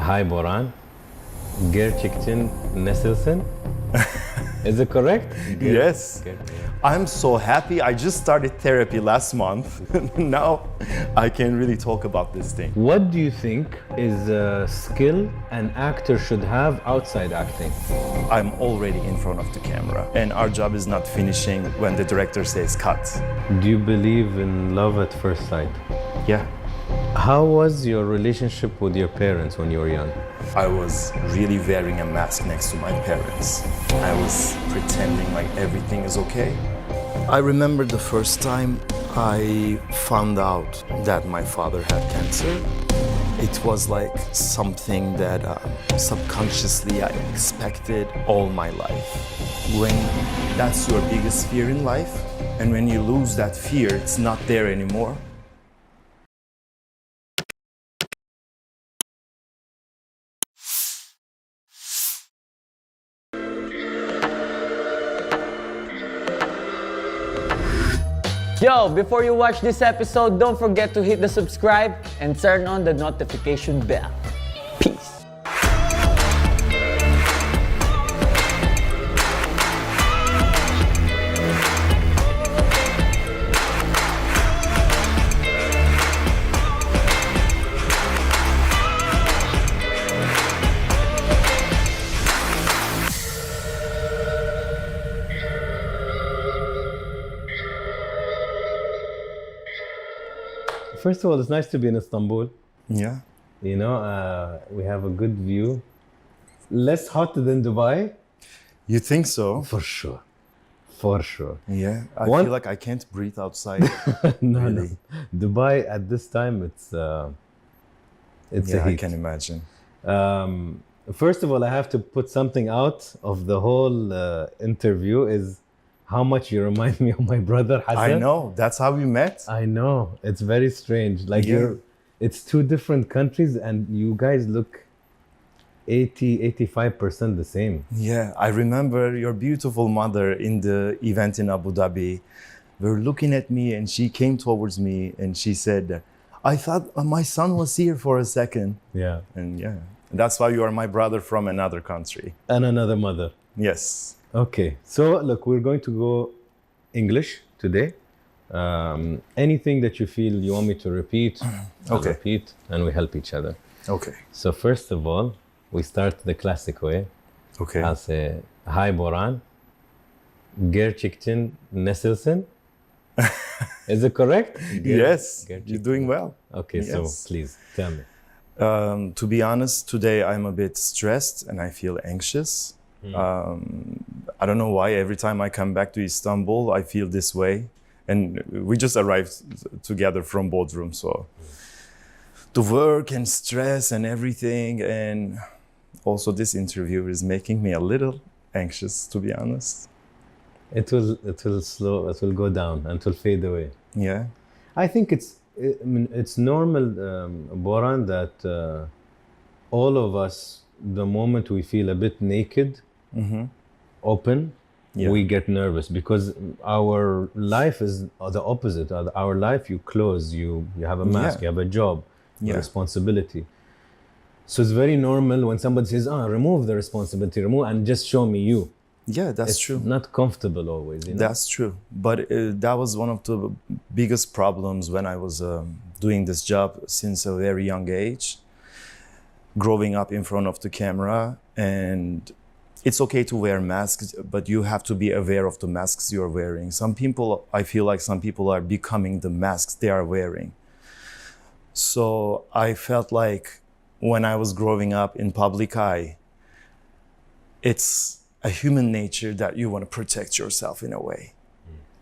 Hi, Boran. 𝐤𝐮𝐳𝐮𝐦. Is it correct? Yes. I'm so happy. I just started therapy last month. Now I can really talk about this thing. What do you think is a skill an actor should have outside acting? I'm already in front of the camera, and our job is not finishing when the director says cut. Do you believe in love at first sight? Yeah. How was your relationship with your parents when you were young? I was really wearing a mask next to my parents. I was pretending like everything is okay. I remember the first time I found out that my father had cancer. It was like something that subconsciously I expected all my life. When that's your biggest fear in life, and when you lose that fear, it's not there anymore. Yo, before you watch this episode, don't forget to hit the subscribe and turn on the notification bell. Peace. First of all, it's nice to be in Istanbul. Yeah. You know, we have a good view. Less hot than Dubai. You think so? For sure. For sure. Yeah. I feel like I can't breathe outside. No, really. No. Dubai at this time, it's a heat. I can imagine. First of all, I have to put something out of the whole interview is how much you remind me of my brother Hassan. I know. That's how we met. I know. It's very strange. Like it's two different countries and you guys look 85% the same. Yeah. I remember your beautiful mother in the event in Abu Dhabi. We were looking at me and she came towards me and she said, I thought my son was here for a second. Yeah. And yeah, that's why you are my brother from another country. And another mother. Yes. Okay, so look, we're going to go English today. Anything that you feel you want me to repeat, I'll repeat, and we help each other. Okay. So first of all, we start the classic way. Okay. I'll say, Hi, Boran. 𝐤𝐮𝐳𝐮𝐦. Is it correct? Yes, you're doing well. Okay, yes. So please tell me. To be honest, today I'm a bit stressed and I feel anxious. I don't know why every time I come back to Istanbul, I feel this way. And we just arrived together from Bodrum, so the work and stress and everything. And also this interview is making me a little anxious, to be honest. It will go down and it will fade away. Yeah. I think it's normal, Boran, that all of us, the moment we feel a bit naked, open, we get nervous because our life is the opposite. Our life, you close, you have a mask, you have a job, a responsibility. So it's very normal when somebody says, remove the responsibility, and just show me you. Yeah, that's true. Not comfortable always. You know? That's true. But that was one of the biggest problems when I was doing this job since a very young age, growing up in front of the camera. And it's okay to wear masks, but you have to be aware of the masks you're wearing. I feel like some people are becoming the masks they are wearing. So I felt like when I was growing up in public eye, it's a human nature that you want to protect yourself in a way,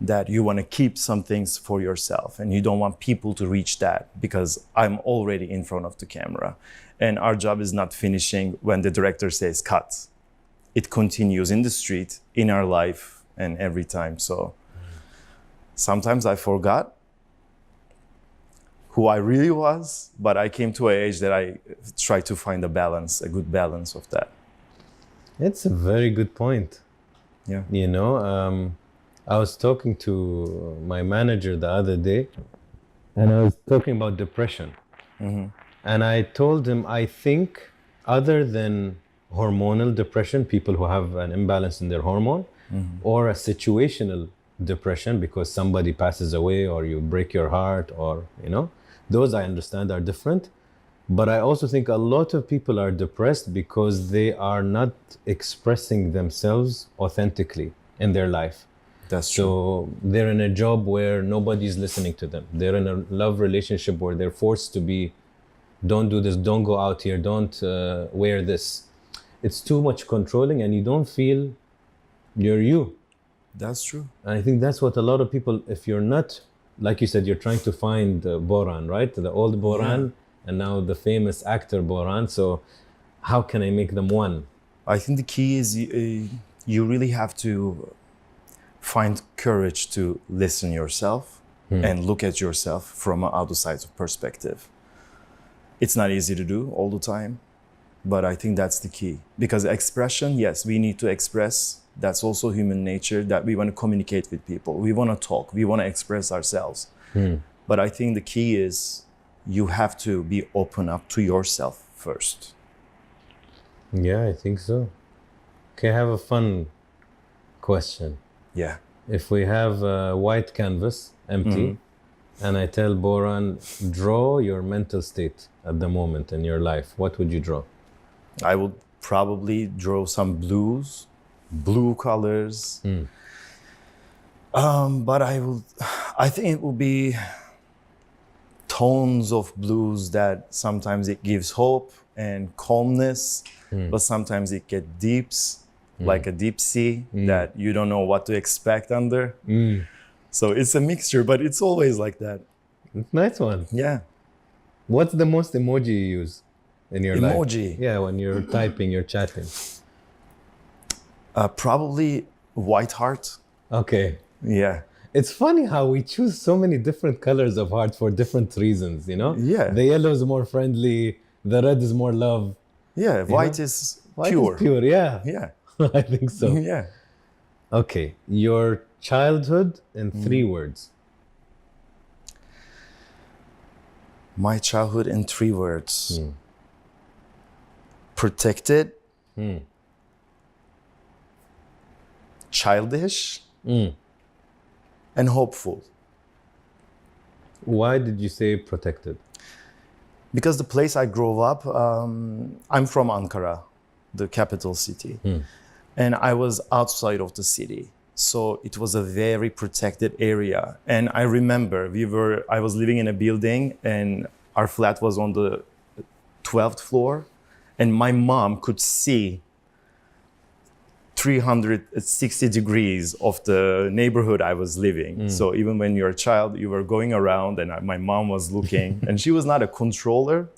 that you want to keep some things for yourself and you don't want people to reach that because I'm already in front of the camera and our job is not finishing when the director says cut. It continues in the street, in our life, and every time. So sometimes I forgot who I really was, but I came to an age that I try to find a balance, a good balance of that. It's a very good point. Yeah. You know, I was talking to my manager the other day, and I was talking about depression. And I told him, I think other than hormonal depression, people who have an imbalance in their hormone, or a situational depression because somebody passes away or you break your heart, or those I understand are different. But I also think a lot of people are depressed because they are not expressing themselves authentically in their life. That's true. So they're in a job where nobody's listening to them. They're in a love relationship where they're forced to be, don't do this, don't go out here, don't wear this. It's too much controlling and you don't feel you're you. That's true. And I think that's what a lot of people, if you're not, like you said, you're trying to find Boran, right? The old Boran and now the famous actor Boran. So how can I make them one? I think the key is you really have to find courage to listen yourself and look at yourself from an outside perspective. It's not easy to do all the time, but I think that's the key. Because expression, yes, we need to express. That's also human nature, that we want to communicate with people. We want to talk. We want to express ourselves. But I think the key is you have to be open up to yourself first. Yeah, I think so. Okay, I have a fun question. Yeah. If we have a white canvas, empty, and I tell Boran, draw your mental state at the moment in your life, what would you draw? I would probably draw some blue colors. But I think it will be tones of blues that sometimes it gives hope and calmness, but sometimes it gets deeps, like a deep sea that you don't know what to expect under. So it's a mixture, but it's always like that. Nice one. Yeah. What's the most emoji you use in your life? Emoji? Yeah, when you're typing, you're chatting. Probably white heart. Okay. Yeah. It's funny how we choose so many different colors of heart for different reasons, Yeah. The yellow is more friendly, the red is more love. Yeah, white is White pure. is pure, yeah. Yeah. I think so. Yeah. Okay, your childhood in 3 words. My childhood in 3 words. Protected, childish, and hopeful. Why did you say protected? Because the place I grew up, I'm from Ankara, the capital city. And I was outside of the city. So it was a very protected area. And I remember I was living in a building and our flat was on the 12th floor. And my mom could see 360 degrees of the neighborhood I was living. So even when you're a child, you were going around and my mom was looking. And she was not a controller,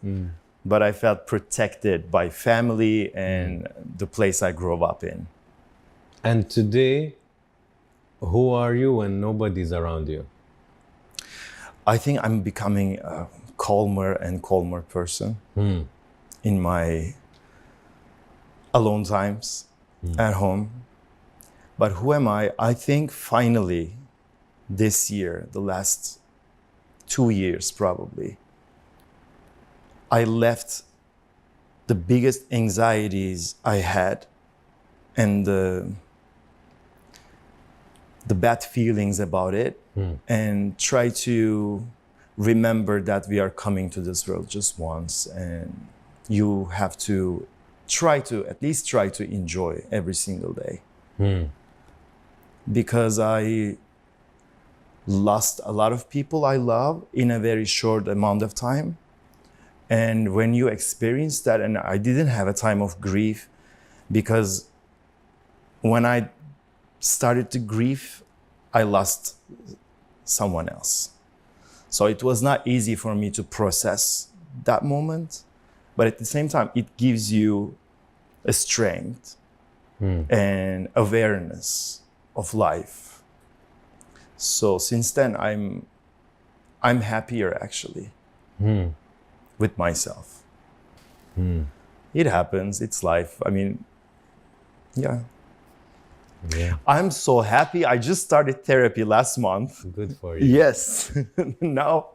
but I felt protected by family and the place I grew up in. And today, who are you when nobody's around you? I think I'm becoming a calmer and calmer person in my alone times at home. But who am I? I think finally this year, the last 2 years probably, I left the biggest anxieties I had and the bad feelings about it and try to remember that we are coming to this world just once and you have to at least try to enjoy every single day. Because I lost a lot of people I love in a very short amount of time. And when you experience that, and I didn't have a time of grief because when I started to grieve, I lost someone else. So it was not easy for me to process that moment. But at the same time, it gives you a strength and awareness of life. So since then, I'm happier actually with myself. It happens. It's life. I mean, yeah. I'm so happy. I just started therapy last month. Good for you. Yes. Now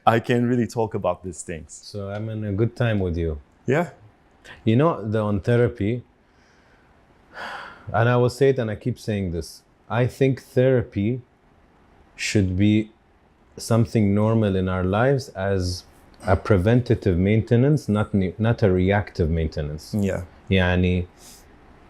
I can really talk about these things. So I'm in a good time with you. Yeah. You know, on therapy, and I will say it and I keep saying this, I think therapy should be something normal in our lives as a preventative maintenance, not a reactive maintenance. Yeah. Yani,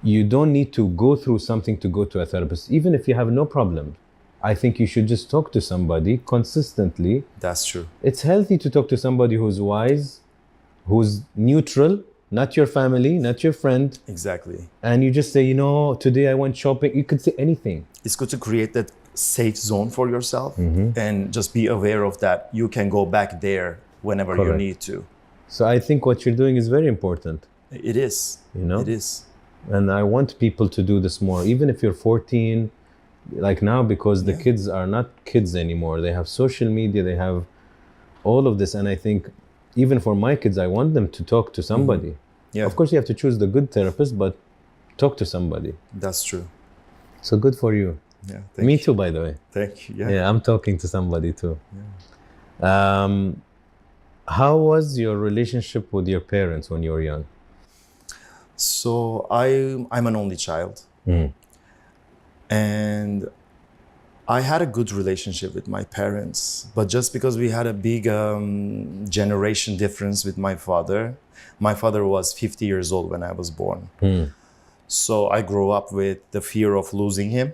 you don't need to go through something to go to a therapist, even if you have no problem. I think you should just talk to somebody consistently. That's true. It's healthy to talk to somebody who's wise, who's neutral, not your family, not your friend. Exactly. And you just say, you know, today I went shopping. You could say anything. It's good to create that safe zone for yourself and just be aware of that. You can go back there whenever you need to. So I think what you're doing is very important. It is. You know? It is. And I want people to do this more, even if you're 14, like now, because the kids are not kids anymore. They have social media, they have all of this. And I think even for my kids, I want them to talk to somebody. Yeah. Of course, you have to choose the good therapist, but talk to somebody. That's true. So good for you. Yeah. Me too, by the way. Thank you. Yeah. Yeah, I'm talking to somebody too. Yeah. How was your relationship with your parents when you were young? So I'm an only child. And I had a good relationship with my parents, but just because we had a big generation difference with my father was 50 years old when I was born. So I grew up with the fear of losing him,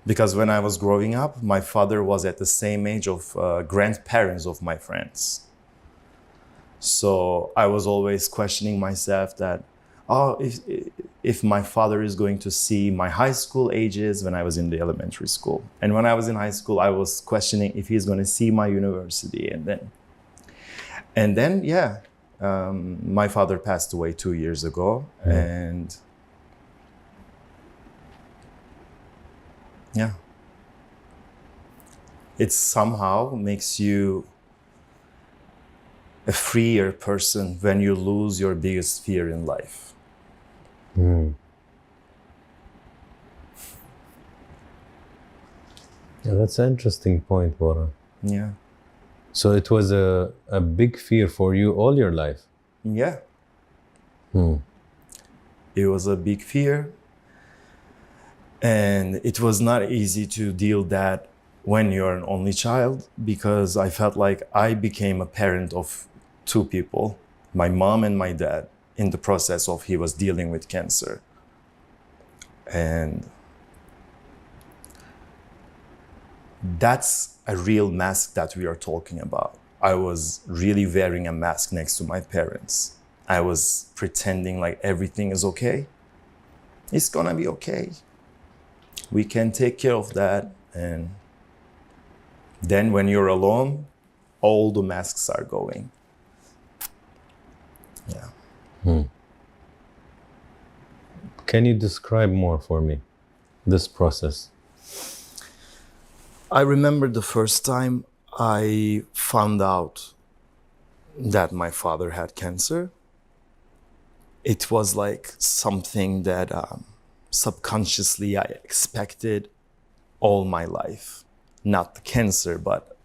because when I was growing up, my father was at the same age of grandparents of my friends. So I was always questioning myself that, if my father is going to see my high school ages when I was in the elementary school. And when I was in high school, I was questioning if he's going to see my university. And then, my father passed away 2 years ago. And it somehow makes you a freer person when you lose your biggest fear in life. Yeah, that's an interesting point, Bora. Yeah. So it was a big fear for you all your life? Yeah. It was a big fear. And it was not easy to deal that when you're an only child, because I felt like I became a parent of two people, my mom and my dad, in the process of he was dealing with cancer. And that's a real mask that we are talking about. I was really wearing a mask next to my parents. I was pretending like everything is okay. It's gonna be okay. We can take care of that. And then when you're alone, all the masks are going. Yeah. Can you describe more for me this process? I remember the first time I found out that my father had cancer. It was like something that subconsciously I expected all my life. Not the cancer, but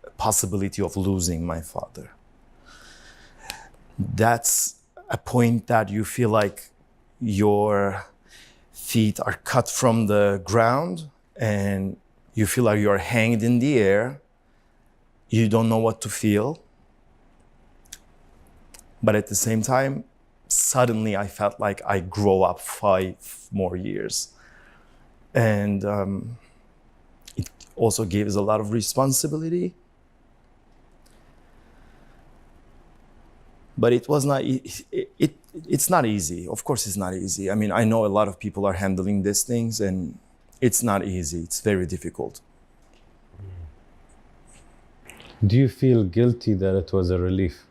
the possibility of losing my father. That's a point that you feel like your feet are cut from the ground and you feel like you're hanged in the air. You don't know what to feel. But at the same time, suddenly I felt like I grow up 5 more years. And it also gives a lot of responsibility. But it was not, it's not easy. Of course, it's not easy. I mean, I know a lot of people are handling these things and it's not easy. It's very difficult. Do you feel guilty that it was a relief?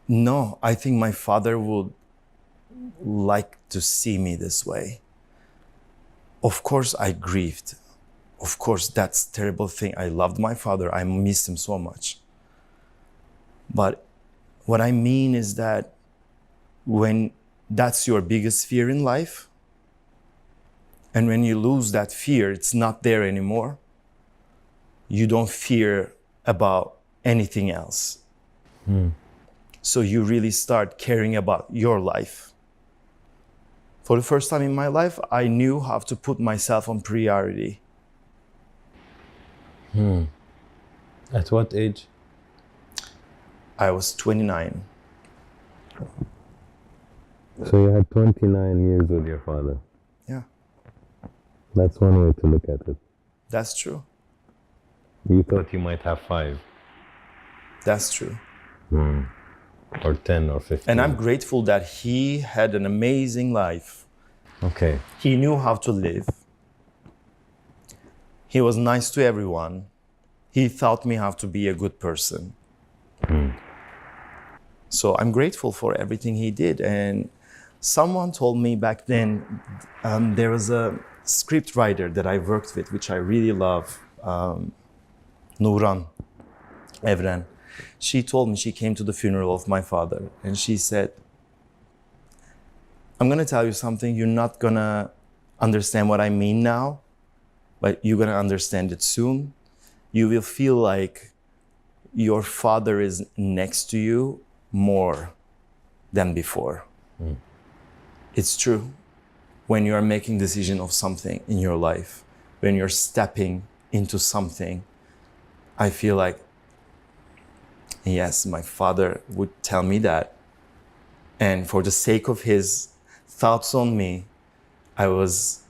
No, I think my father would like to see me this way. Of course, I grieved. Of course, that's a terrible thing. I loved my father. I missed him so much. But what I mean is that when that's your biggest fear in life, and when you lose that fear, it's not there anymore, you don't fear about anything else. So you really start caring about your life. For the first time in my life, I knew how to put myself on priority. At what age? I was 29. So you had 29 years with your father. Yeah, That's one way to look at it. that's true. You thought you might have 5 That's true. or 10 or 15. And I'm grateful that he had an amazing life. Okay. He knew how to live. He was nice to everyone. He taught me how to be a good person. So I'm grateful for everything he did. And someone told me back then, there was a script writer that I worked with, which I really love, 𝐁𝐨𝐫𝐚𝐳𝐮. She told me, she came to the funeral of my father, and she said, I'm gonna tell you something, you're not gonna understand what I mean now, but you're gonna understand it soon. You will feel like your father is next to you more than before. It's true. When you are making decision of something in your life, when you're stepping into something, I feel like, yes, my father would tell me that. And for the sake of his thoughts on me, I was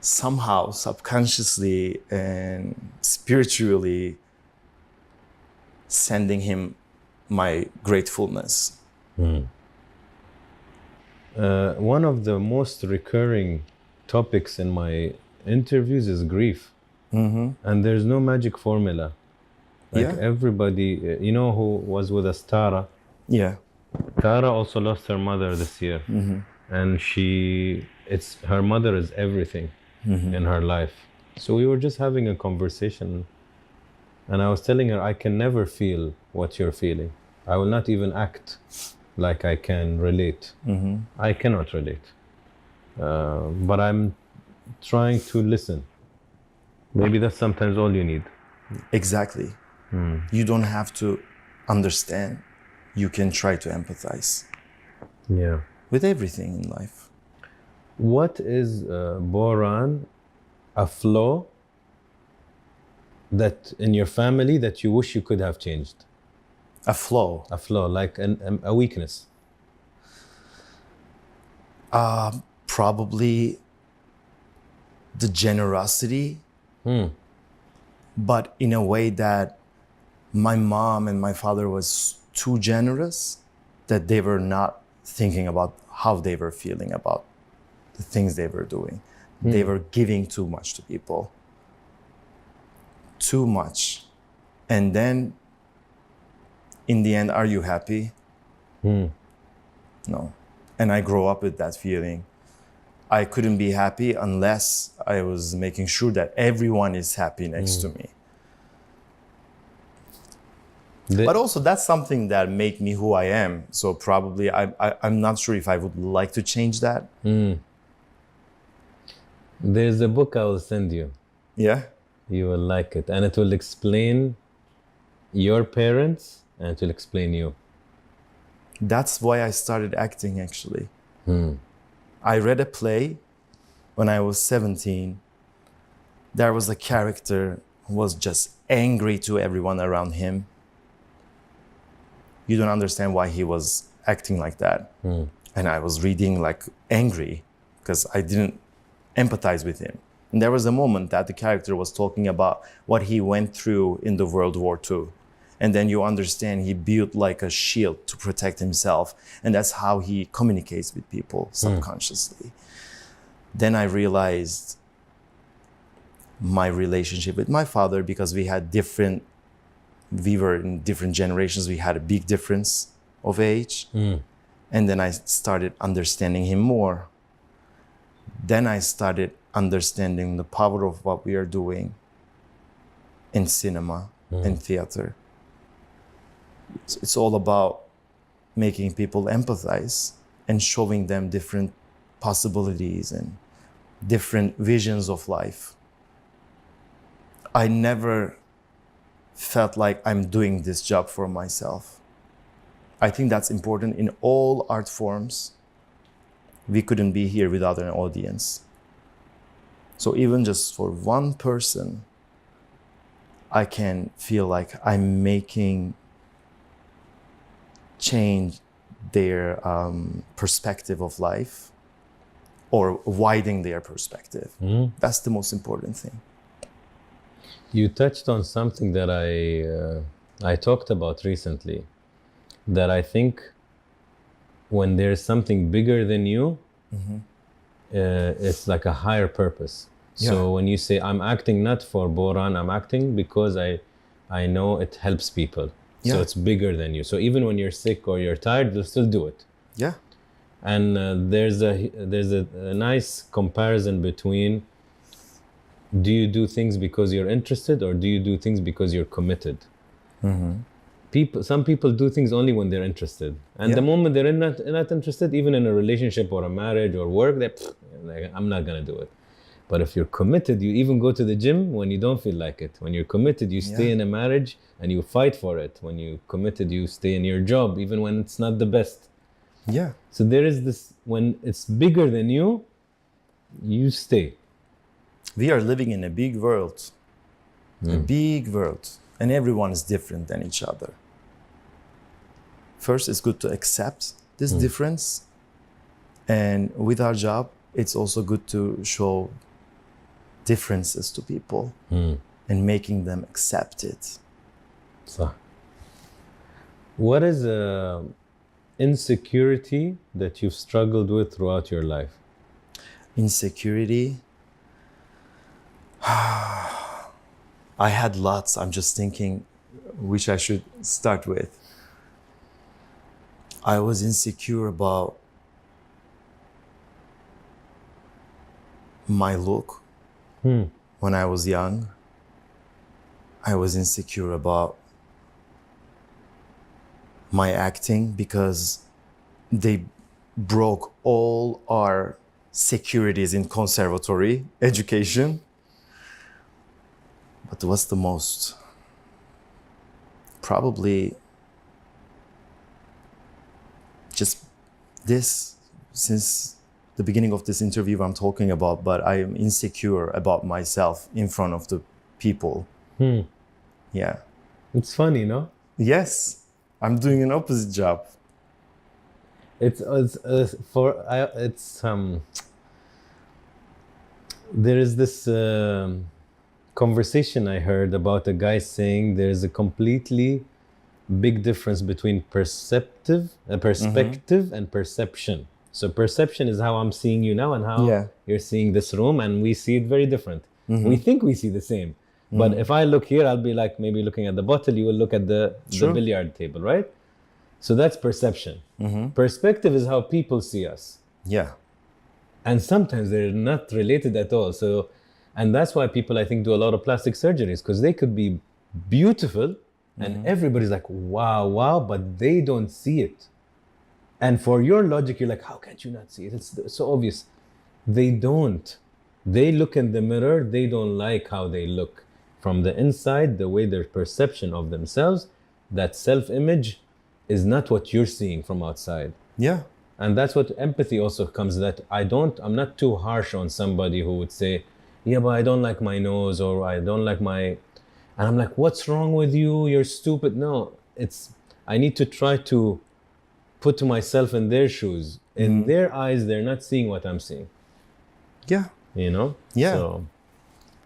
somehow subconsciously and spiritually sending him my gratefulness. One of the most recurring topics in my interviews is grief. And there's no magic formula. Like everybody, you know who was with us, Tara? Yeah. Tara also lost her mother this year. And her mother is everything in her life. So we were just having a conversation, and I was telling her, I can never feel what you're feeling. I will not even act like I can relate. I cannot relate. But I'm trying to listen. Maybe that's sometimes all you need. Exactly. You don't have to understand. You can try to empathize. Yeah. With everything in life. What is, Boran, a flaw that in your family that you wish you could have changed? A flaw. A flaw, like a weakness. Probably the generosity, but in a way that my mom and my father was too generous, that they were not thinking about how they were feeling about the things they were doing. They were giving too much to people. Too much. And then in the end, are you happy? No. And I grew up with that feeling. I couldn't be happy unless I was making sure that everyone is happy next to me. But also that's something that made me who I am. So probably I'm not sure if I would like to change that. There's a book I will send you. Yeah? You will like it. And it will explain your parents and it will explain you. That's why I started acting, actually. I read a play when I was 17. There was a character who was just angry to everyone around him. You don't understand why he was acting like that. And I was reading like angry because I didn't empathize with him. And there was a moment that the character was talking about what he went through in the World War II. And then you understand he built like a shield to protect himself. And that's how he communicates with people subconsciously. Then I realized my relationship with my father, because we were in different generations, we had a big difference of age. And then I started understanding him more. Then I started understanding the power of what we are doing in cinema and theater. It's all about making people empathize and showing them different possibilities and different visions of life. I never felt like I'm doing this job for myself. I think that's important in all art forms. We couldn't be here without an audience. So even just for one person, I can feel like I'm making change their perspective of life or widening their perspective. That's the most important thing. You touched on something that I talked about recently, that I think when there's something bigger than you, it's like a higher purpose. Yeah. So when you say, I'm acting not for Boran, I'm acting because I know it helps people. Yeah. So it's bigger than you. So even when you're sick or you're tired, you'll still do it. Yeah. And there's a nice comparison between, do you do things because you're interested, or do you do things because you're committed? Some people do things only when they're interested, and the moment they're not interested, even in a relationship or a marriage or work, they're like, I'm not gonna do it. But if you're committed, you even go to the gym when you don't feel like it. When you're committed, you stay in a marriage and you fight for it. When you're committed, you stay in your job even when it's not the best. Yeah. So there is this, when it's bigger than you, you stay. We are living in a big world, a big world, and everyone is different than each other. First, it's good to accept this difference. And with our job, it's also good to show differences to people and making them accept it. So, what is insecurity that you've struggled with throughout your life? Insecurity? I had lots. I'm just thinking which I should start with. I was insecure about my look when I was young. I was insecure about my acting because they broke all our securities in conservatory education. But what's the most? Probably just this, since the beginning of this interview I'm talking about, but I am insecure about myself in front of the people. Yeah. It's funny, no? Yes, I'm doing an opposite job. There is this conversation I heard about a guy saying there's a completely big difference between perspective and perception. So perception is how I'm seeing you now and how you're seeing this room, and we see it very different. We think we see the same. But if I look here, I'll be like maybe looking at the bottle, you will look at the billiard table, right? So that's perception. Perspective is how people see us. Yeah. And sometimes they're not related at all. So, and that's why people, I think, do a lot of plastic surgeries, because they could be beautiful and everybody's like, wow, wow, but they don't see it. And for your logic, you're like, how can't you not see it? It's so obvious. They don't. They look in the mirror, they don't like how they look. From the inside, the way their perception of themselves, that self-image is not what you're seeing from outside. Yeah. And that's what empathy also comes, that I'm not too harsh on somebody who would say, yeah, but I don't like my nose, or I don't like my, and I'm like, what's wrong with you? You're stupid. No, I need to try to put myself in their shoes. In their eyes, they're not seeing what I'm seeing. Yeah. You know? Yeah. So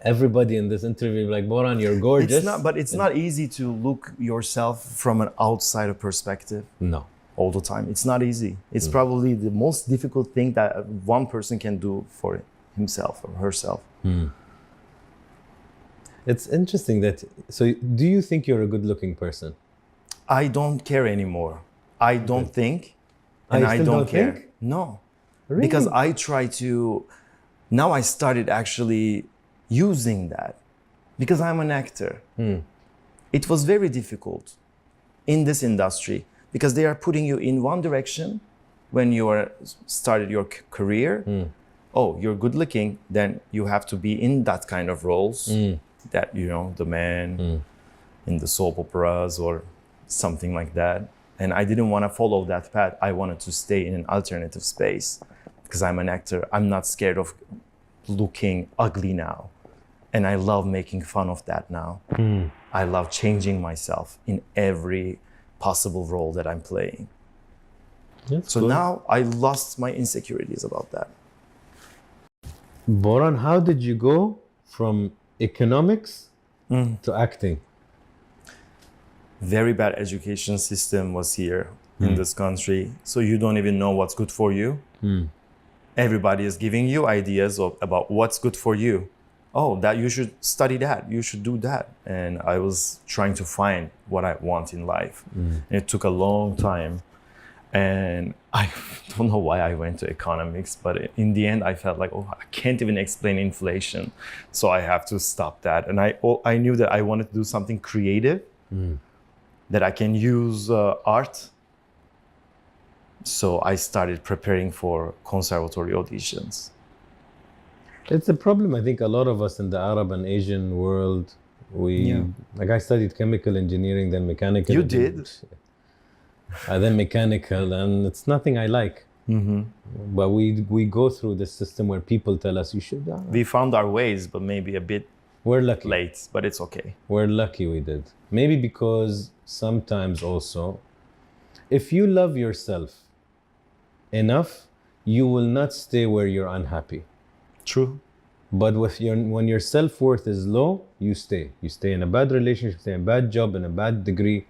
everybody in this interview like, Boran, you're gorgeous. It's not easy to look yourself from an outsider perspective. No. All the time. It's not easy. It's probably the most difficult thing that one person can do for himself or herself. It's interesting that, so do you think you're a good looking person? I don't care anymore. I don't think, and I don't care. Think? No. Really? Because I try to, now I started actually using that because I'm an actor. It was very difficult in this industry because they are putting you in one direction when you started your career. Oh, you're good looking, then you have to be in that kind of roles that, the man in the soap operas or something like that. And I didn't want to follow that path. I wanted to stay in an alternative space because I'm an actor. I'm not scared of looking ugly now. And I love making fun of that now. I love changing myself in every possible role that I'm playing. That's So good. now I lost my insecurities about that. Boran, how did you go from economics to acting? Very bad education system was here in this country. So you don't even know what's good for you. Everybody is giving you ideas about what's good for you. Oh, that you should study that, you should do that. And I was trying to find what I want in life. And it took a long time. And I don't know why I went to economics, but in the end, I felt like, oh, I can't even explain inflation. So I have to stop that. And I knew that I wanted to do something creative, that I can use art. So I started preparing for conservatory auditions. It's a problem, I think, a lot of us in the Arab and Asian world, like I studied chemical engineering, then mechanical. You did? Then mechanical, and it's nothing I like. But we go through this system where people tell us you should. We found our ways, but maybe a bit We're lucky. late, but it's okay. We're lucky we did. Maybe because sometimes also, if you love yourself enough, you will not stay where you're unhappy. True. But when your self-worth is low, you stay. You stay in a bad relationship, stay in a bad job, in a bad degree.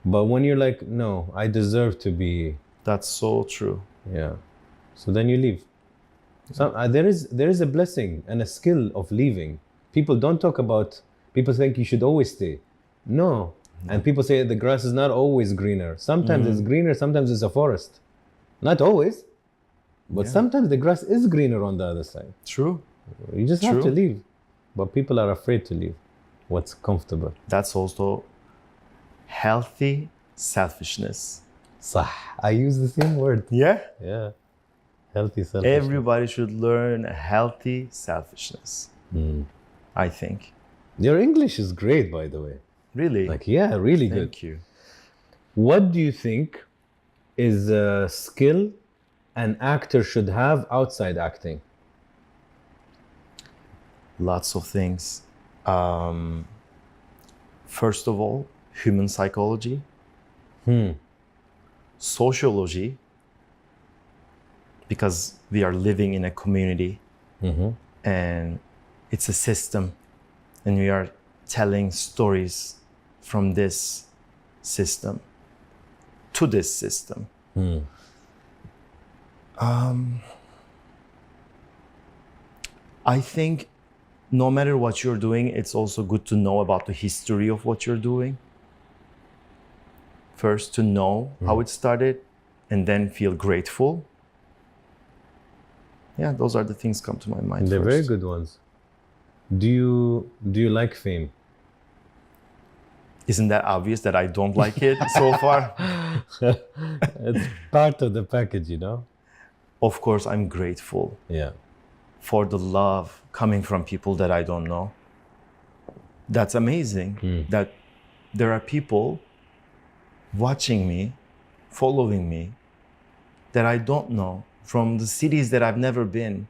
But when you're like, no, I deserve to be. That's so true. Yeah. So then you leave. So, there is a blessing and a skill of leaving. People don't talk about, people think you should always stay. No. And people say the grass is not always greener. Sometimes it's greener, sometimes it's a forest. Not always. But sometimes the grass is greener on the other side. True. You just have to leave. But people are afraid to leave what's comfortable. That's also healthy selfishness. صح. I use the same word. Yeah. Yeah. Healthy selfishness. Everybody should learn healthy selfishness. I think. Your English is great, by the way. Really? Like, yeah, really good. Thank you. What do you think is a skill an actor should have outside acting? Lots of things. First of all, human psychology, sociology, because we are living in a community and it's a system, and we are telling stories from this system to this system. I think no matter what you're doing, it's also good to know about the history of what you're doing. First, to know how it started, and then feel grateful. Yeah, those are the things come to my mind. They're first. very good ones. Do you like fame? Isn't that obvious that I don't like it so far? It's part of the package, you know? Of course, I'm grateful Yeah. for the love coming from people that I don't know. That's amazing that there are people watching me, following me, that I don't know, from the cities that I've never been.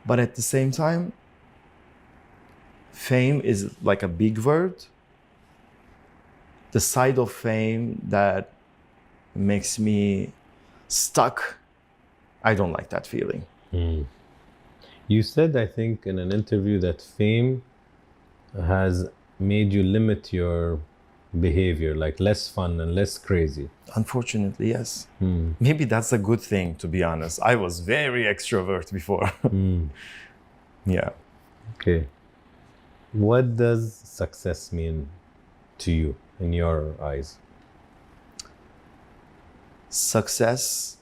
But at the same time, fame is like a big word. The side of fame that makes me stuck, I don't like that feeling. You said, I think, in an interview that fame has made you limit your behavior, like less fun and less crazy. Unfortunately, yes. Maybe that's a good thing, to be honest. I was very extrovert before. Yeah. Okay. What does success mean to you in your eyes? Success,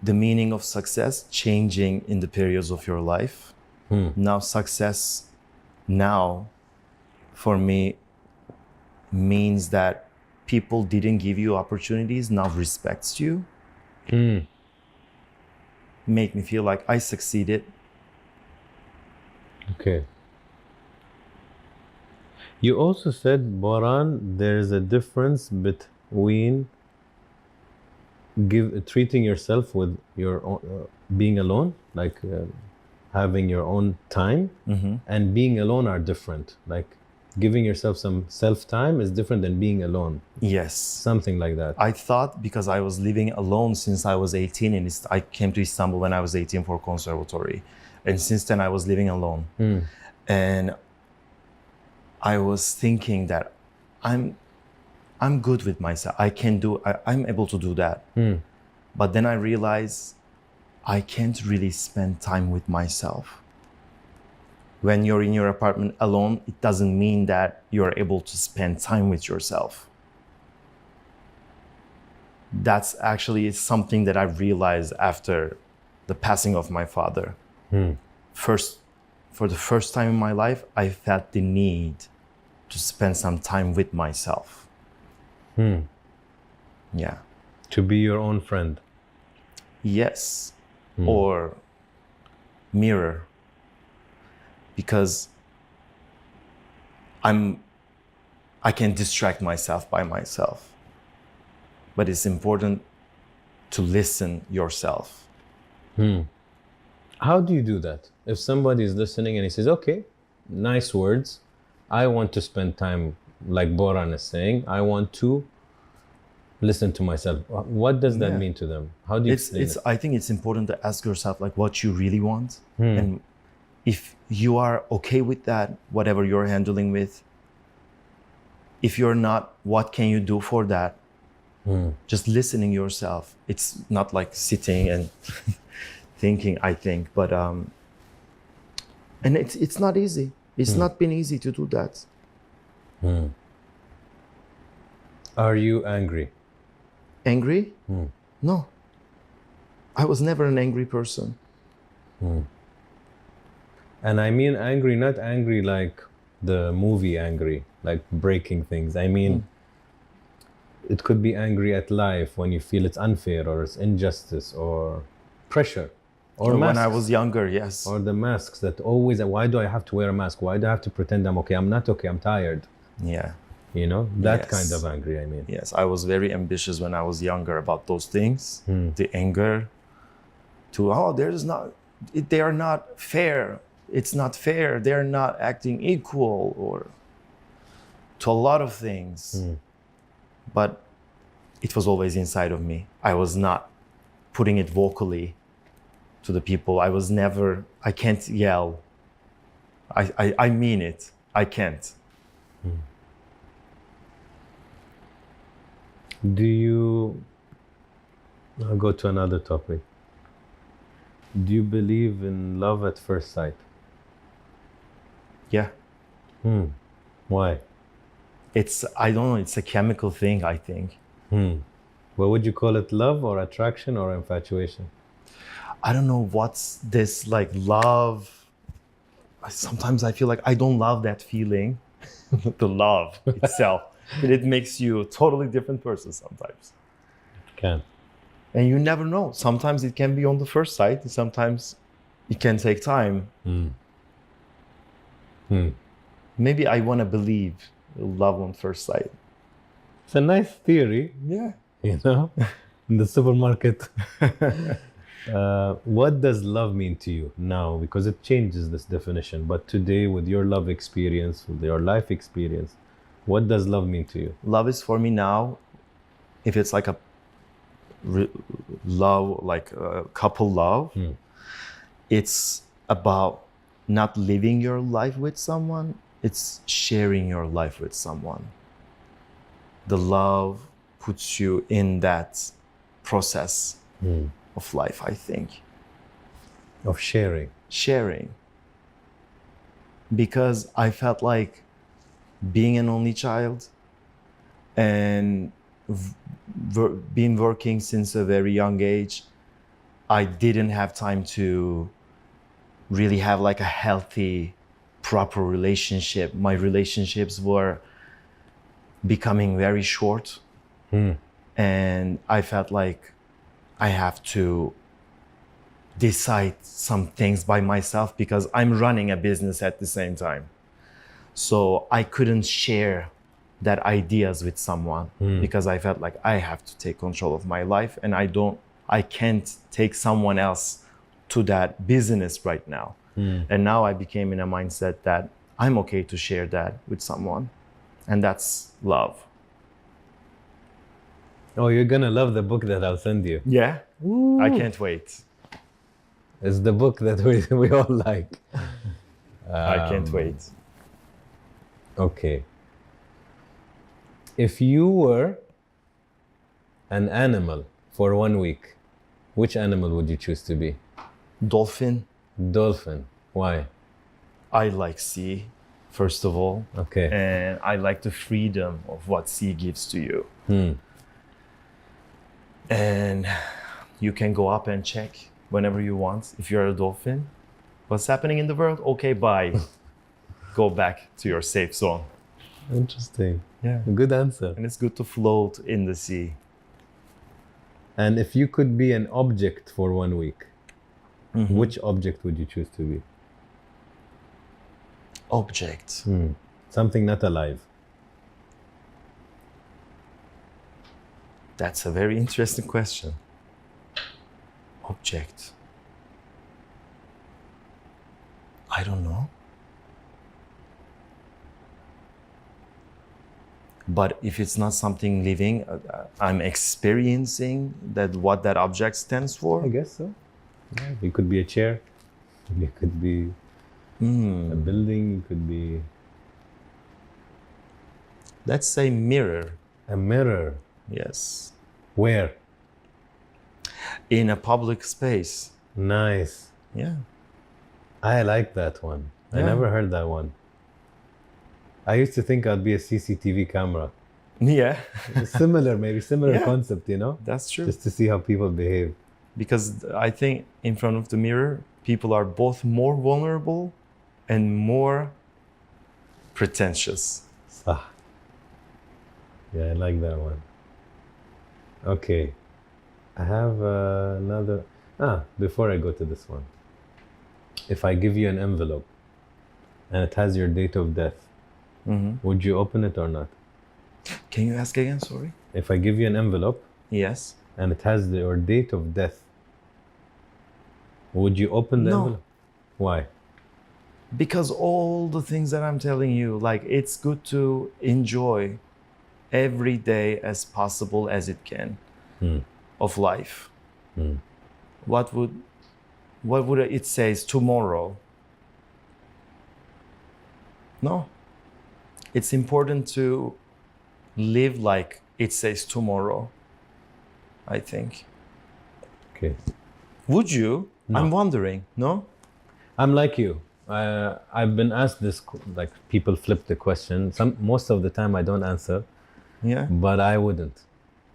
the meaning of success changing in the periods of your life. Now, success now for me means that people didn't give you opportunities, now respects you. Make me feel like I succeeded. Okay. You also said, Boran, there is a difference between treating yourself with your own, being alone, like having your own time, and being alone are different. Like giving yourself some self-time is different than being alone. Yes. Something like that. I thought because I was living alone since I was 18, and I came to Istanbul when I was 18 for conservatory. And since then I was living alone. And I was thinking that I'm good with myself. I'm able to do that. But then I realized I can't really spend time with myself. When you're in your apartment alone, it doesn't mean that you're able to spend time with yourself. That's actually something that I realized after the passing of my father. For the first time in my life, I felt the need to spend some time with myself. Yeah. To be your own friend. Yes. Or mirror. Because I can distract myself by myself. But it's important to listen yourself. How do you do that? If somebody is listening and he says, okay, nice words, I want to spend time, like Boran is saying, I want to listen to myself. What does that mean to them? How do you explain it? I think it's important to ask yourself like what you really want. And if you are okay with that, whatever you're handling with, if you're not, what can you do for that? Just listening yourself. It's not like sitting and thinking, I think, but and it's not easy. It's not been easy to do that. Are you angry? Angry? No. I was never an angry person. And I mean angry, not angry like the movie Angry, like breaking things. I mean, it could be angry at life when you feel it's unfair or it's injustice or pressure. Or when I was younger, yes. Or the masks that always, why do I have to wear a mask? Why do I have to pretend I'm okay? I'm not okay, I'm tired. Yeah. You know, that kind of angry, I mean. Yes, I was very ambitious when I was younger about those things. The anger to, they are not fair. It's not fair. They're not acting equal, or to a lot of things. But it was always inside of me. I was not putting it vocally to the people. I can't yell. I mean it. I can't. I'll go to another topic. Do you believe in love at first sight? Yeah. Why? I don't know, it's a chemical thing, I think. What would you call it, love or attraction or infatuation? I don't know what's this, like, love. Sometimes I feel like I don't love that feeling, the love itself. But it makes you a totally different person sometimes. It can. And you never know. Sometimes it can be on the first sight, and sometimes it can take time. Maybe I want to believe love on first sight. It's a nice theory. Yeah. You know, in the supermarket. What does love mean to you now? Because it changes this definition. But today, with your love experience, with your life experience, what does love mean to you? Love is for me now, if it's like a love, like a couple love, it's about not living your life with someone, it's sharing your life with someone. The love puts you in that process of life, I think. Of sharing. Sharing. Because I felt like being an only child and been working since a very young age, I didn't have time to really have like a healthy, proper relationship. My relationships were becoming very short. And I felt like I have to decide some things by myself because I'm running a business at the same time. So I couldn't share that ideas with someone because I felt like I have to take control of my life, and I can't take someone else to that business right now. And now I became in a mindset that I'm okay to share that with someone, and that's love. Oh, you're gonna love the book that I'll send you. Yeah, I can't wait. It's the book that we all like. I can't wait. Okay. If you were an animal for 1 week, which animal would you choose to be? Dolphin. Dolphin. Why? I like sea, first of all. Okay. And I like the freedom of what sea gives to you. And you can go up and check whenever you want. If you're a dolphin, what's happening in the world? Okay, bye. Go back to your safe zone. Interesting. Yeah. Good answer. And it's good to float in the sea. And if you could be an object for 1 week, which object would you choose to be? Object. Something not alive. That's a very interesting question. Object. I don't know. But if it's not something living, I'm experiencing that what that object stands for. I guess so. Yeah. You could be a chair. You could be a building. You could be Let's say mirror. a mirror. Yes. Where? In a public space. Nice. Yeah. I like that one. I Yeah. never heard that one. I used to think I'd be a CCTV camera. Yeah. Similar, maybe similar Yeah. concept, you know? That's true. Just to see how people behave. Because I think in front of the mirror, people are both more vulnerable and more pretentious. Ah. Yeah, I like that one. Okay. I have another. Before I go to this one. If I give you an envelope and it has your date of death, would you open it or not? Can you ask again? Sorry. If I give you an envelope Yes. and it has your date of death, would you open the No. envelope? Why? Because all the things that I'm telling you, like it's good to enjoy every day as possible as it can of life. What would it says tomorrow? No. It's important to live like it says tomorrow, I think. Okay. Would you? No. I'm wondering. No? I'm like you. I've been asked this, like people flip the question. Most of the time I don't answer, Yeah. but I wouldn't.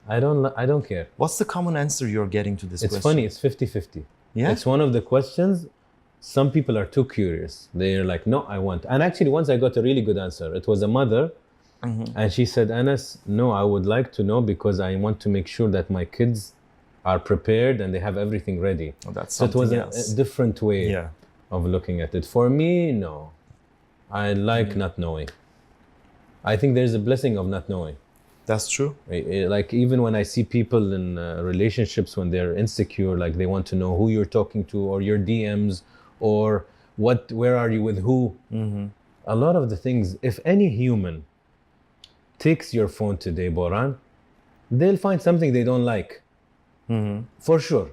I don't care. What's the common answer you're getting to this It's question? funny, it's 50-50. Yeah? It's one of the questions. Some people are too curious. They're like, no, I want. And actually, once I got a really good answer. It was a mother, and she said, Anas, no, I would like to know because I want to make sure that my kids are prepared and they have everything ready. Oh, that's So it was something a else. different way Yeah. of looking at it. For me, no. I like not knowing. I think there's a blessing of not knowing. That's true. Like even when I see people in relationships when they're insecure, like they want to know who you're talking to or your DMs or where are you with who. A lot of the things, if any human takes your phone today, Boran, they'll find something they don't like. For sure.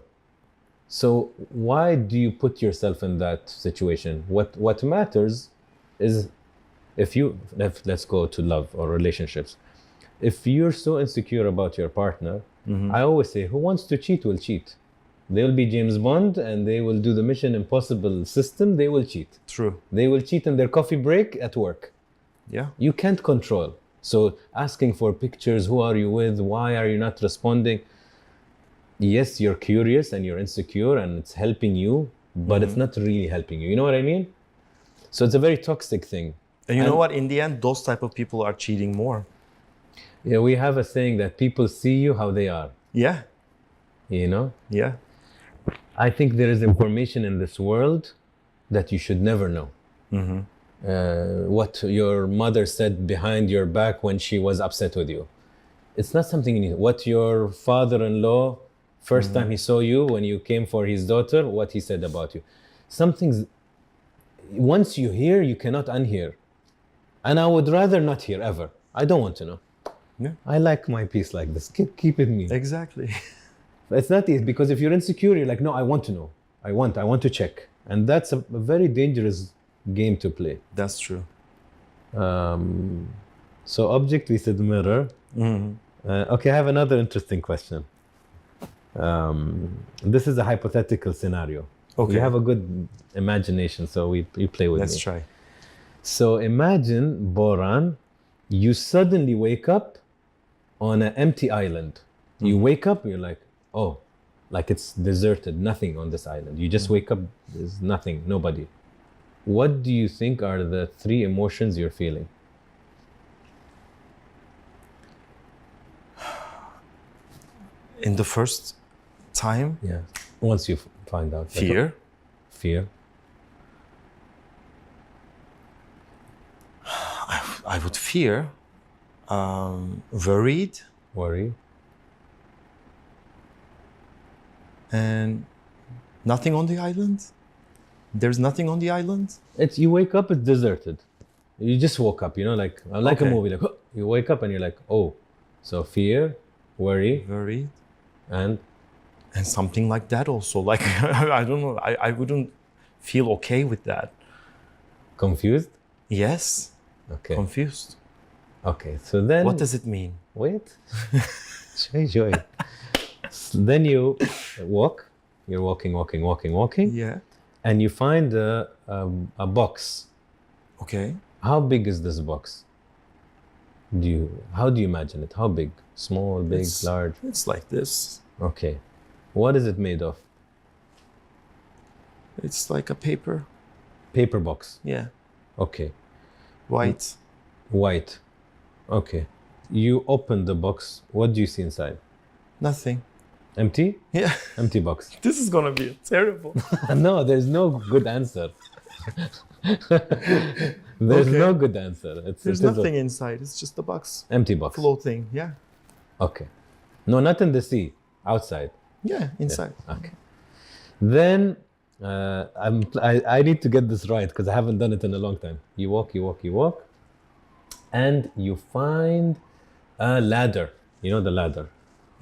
So why do you put yourself in that situation? What matters is let's go to love or relationships. If you're so insecure about your partner, I always say, who wants to cheat will cheat. They'll be James Bond and they will do the Mission Impossible system. They will cheat. True. They will cheat in their coffee break at work. Yeah. You can't control. So asking for pictures, who are you with? Why are you not responding? Yes, you're curious and you're insecure and it's helping you, but it's not really helping you. You know what I mean? So it's a very toxic thing. And you know what? In the end, those type of people are cheating more. Yeah, we have a saying that people see you how they are, Yeah. you know? Yeah. I think there is information in this world that you should never know. what your mother said behind your back when she was upset with you. It's not something you need. What your father-in-law, first time he saw you, when you came for his daughter, what he said about you. Something's, once you hear, you cannot unhear. And I would rather not hear ever. I don't want to know. Yeah. I like my peace like this. Keep it me. Exactly. It's not easy, because if you're insecure, you're like, no, I want to know. I want to check. And that's a very dangerous game to play. That's true. So object, we said mirror. Okay, I have another interesting question. This is a hypothetical scenario. Okay. You have a good imagination, so you play with me. Let's try. So imagine, Boran, you suddenly wake up on an empty island. You wake up, you're like, oh, like it's deserted, nothing on this island. You just wake up, there's nothing, nobody. What do you think are the 3 emotions you're feeling? In the first time, Yeah. Once you find out. Like, fear. fear. I would fear, worried, Worry. and nothing on the island. There's nothing on the island. It's, you wake up, it's deserted. You just woke up, you know, like a Okay. movie, like you wake up and you're like, oh, so fear, worry, Worried. and And something like that also. Like, I don't know. I wouldn't feel okay with that. confused. Yes. Okay. Confused. Okay. So then, What does it mean? wait. Joy. Then you walk. You're walking, Yeah. and you find a box. Okay. How big is this box? How do you imagine it? How big? Small, big, It's- large? It's like this. Okay. What is it made of? It's like a paper. Paper box. Yeah. Okay. White. White. Okay. You open the box. What do you see inside? Nothing. Empty? Yeah. Empty box. This is gonna be terrible. No, there's no good answer. There's Okay. no good answer. There's it is nothing inside. It's just a box. empty box. Floating. Yeah. Okay. No, not in the sea. Outside. Yeah. Inside. Okay. Then I need to get this right because I haven't done it in a long time. You walk, and you find a ladder. You know the ladder,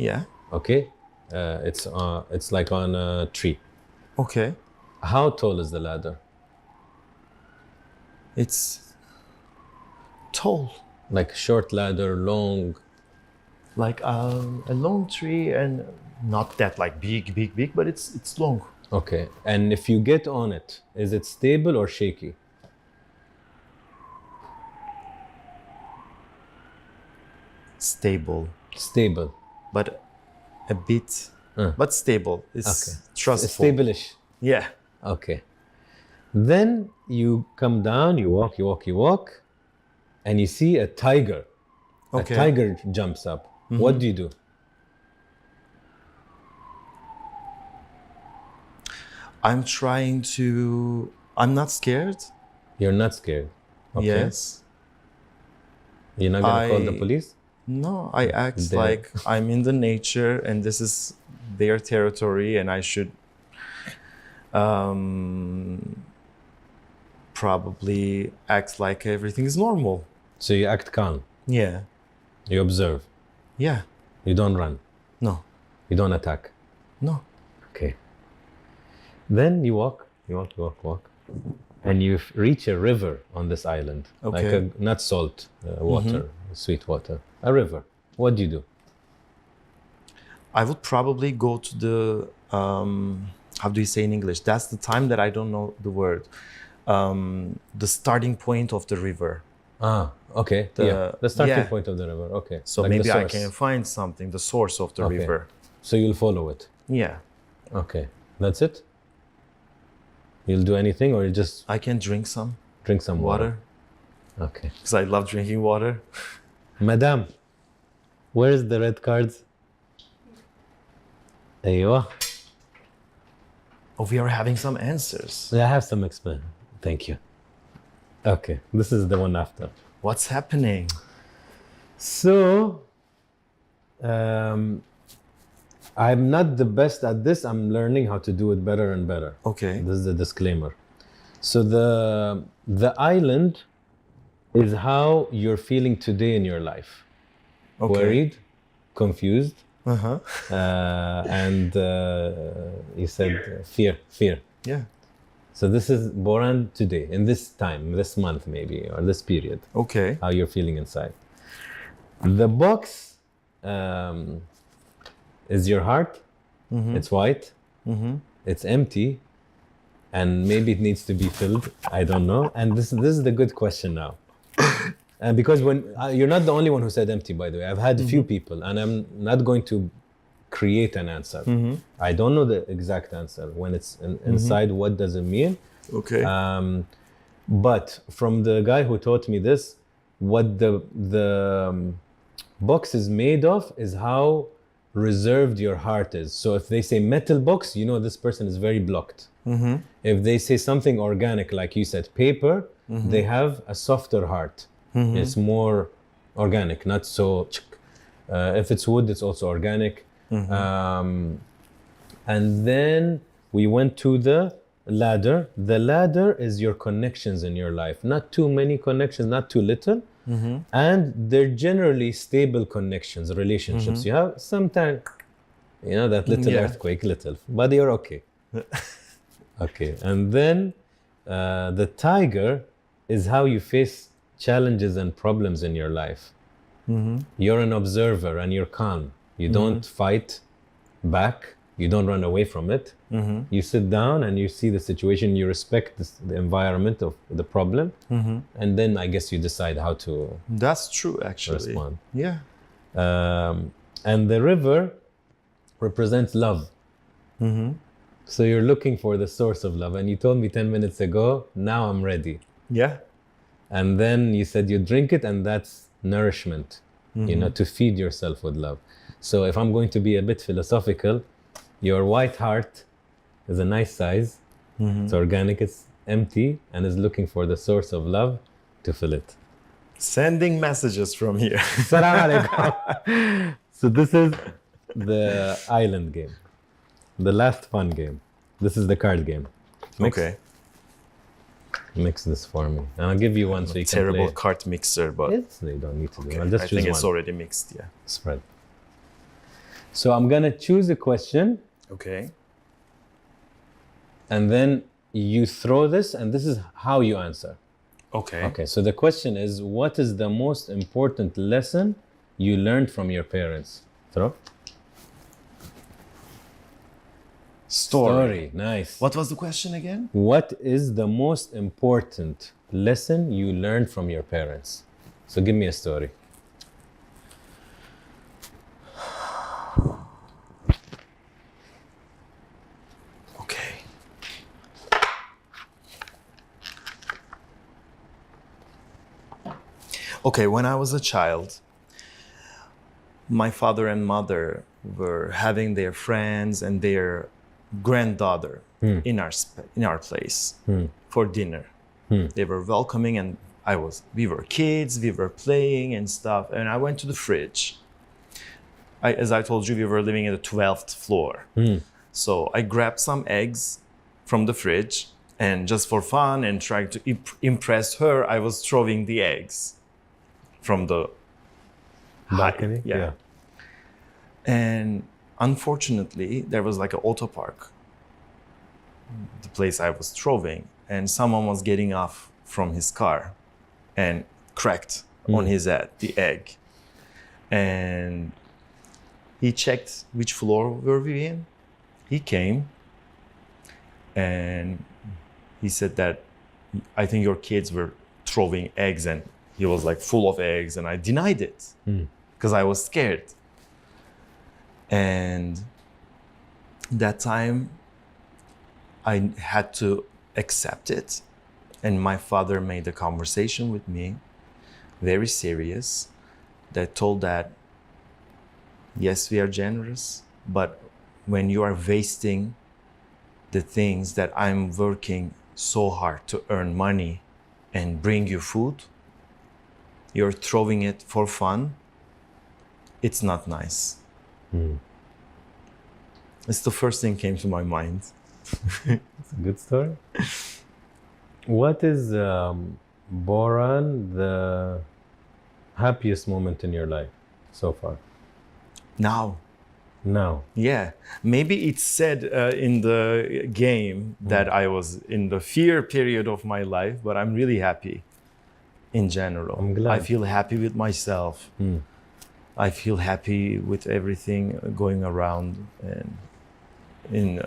Yeah. okay? It's like on a tree. Okay. How tall is the ladder? It's tall. Like short ladder, long. Like a long tree, and not that like big, but it's long. Okay. And if you get on it, is it stable or shaky? Stable, Stable. but a bit, but stable. It's Okay. trustful. Stable-ish. Yeah. Okay. Then you come down, you walk, and you see a tiger. Okay. A tiger jumps up. What do you do? I'm trying to. I'm not scared. You're not scared. Okay. Yes. You're not gonna call the I- police? No, I act There. like I'm in the nature and this is their territory, and I should probably act like everything is normal. So you act calm. Yeah. You observe. Yeah. You don't run. No. You don't attack. No. Okay. Then you walk, and you reach a river on this island. Like Okay. not salt water, sweet water. A river. What do you do? I would probably go to the how do you say in English? That's the time that I don't know the word. The starting point of the river. Ah, okay. The starting yeah. point of the river. Okay. So Like the maybe I source. can find something, the source of the Okay. river. So you'll follow it. Yeah. Okay. That's it? You'll do anything or you just I can drink some drink some water? water Okay. because I love drinking water. Madam, where's the red cards? Aywa. Oh, we are having some answers. I have some explain. Thank you. Okay, this is the one after. What's happening? So, I'm not the best at this. I'm learning how to do it better and better. Okay. This is the disclaimer. So the island is how you're feeling today in your life. Okay. Worried, confused, Uh-huh. and you said fear. Yeah. So this is Boran today, in this time, this month maybe, or this period, Okay. how you're feeling inside. The box is your heart. It's white. It's empty. And maybe it needs to be filled. I don't know. And this is the good question now. And because you're not the only one who said empty, by the way. I've had a few people, and I'm not going to create an answer. I don't know the exact answer. When it's inside, what does it mean? Okay. But from the guy who taught me this, what the box is made of is how reserved your heart is. So if they say metal box, you know this person is very blocked. If they say something organic, like you said, paper, they have a softer heart. It's more organic, not so. If it's wood, it's also organic. And then we went to the ladder. The ladder is your connections in your life. Not too many connections, not too little. And they're generally stable connections, relationships. You have sometimes, that little earthquake, but you're okay. Okay. And then the tiger is how you face challenges and problems in your life. You're an observer and you're calm. You don't fight back. You don't run away from it. You sit down and you see the situation. You respect the environment of the problem. And then I guess you decide how to That's true, actually. respond. Yeah. And the river represents love. So you're looking for the source of love. And you told me 10 minutes ago, now I'm ready. Yeah. And then you said you drink it, and that's nourishment, to feed yourself with love. So if I'm going to be a bit philosophical, your white heart is a nice size. It's organic, it's empty, and is looking for the source of love to fill it. Sending messages from here. Salam alaikum. So this is the island game. The last fun game. This is the card game. Okay. Mix this for me. And I'll give you one so you can play. Terrible card mixer, but They don't need to do it. I'll I just choose think it's one. already mixed. Yeah. Spread. So I'm gonna choose a question, Okay. and then you throw this, and this is how you answer. Okay. Okay, so the question is, what is the most important lesson you learned from your parents? Throw. Story. Nice. What was the question again? What is the most important lesson you learned from your parents? So give me a story. Okay. Okay, when I was a child, my father and mother were having their friends and their granddaughter in our place for dinner. They were welcoming, and we were kids, we were playing and stuff, and I went to the fridge. As I told you, we were living at the 12th floor. So I grabbed some eggs from the fridge, and just for fun and trying to impress her, I was throwing the eggs from the Balcony? Yeah. And unfortunately, there was like an auto park, the place I was throwing, and someone was getting off from his car and cracked on his head the egg. And he checked which floor were we in. He came and he said that, I think your kids were throwing eggs, and he was like full of eggs, and I denied it because I was scared. And that time I had to accept it. And my father made a conversation with me, very serious, that told that, yes, we are generous, but when you are wasting the things that I'm working so hard to earn money and bring you food, you're throwing it for fun, it's not nice. It's the first thing came to my mind. It's a good story. What is, Boran, the happiest moment in your life so far? Now, Yeah. maybe it's said in the game that I was in the fear period of my life, but I'm really happy in general. I'm glad. I feel happy with myself. I feel happy with everything going around and in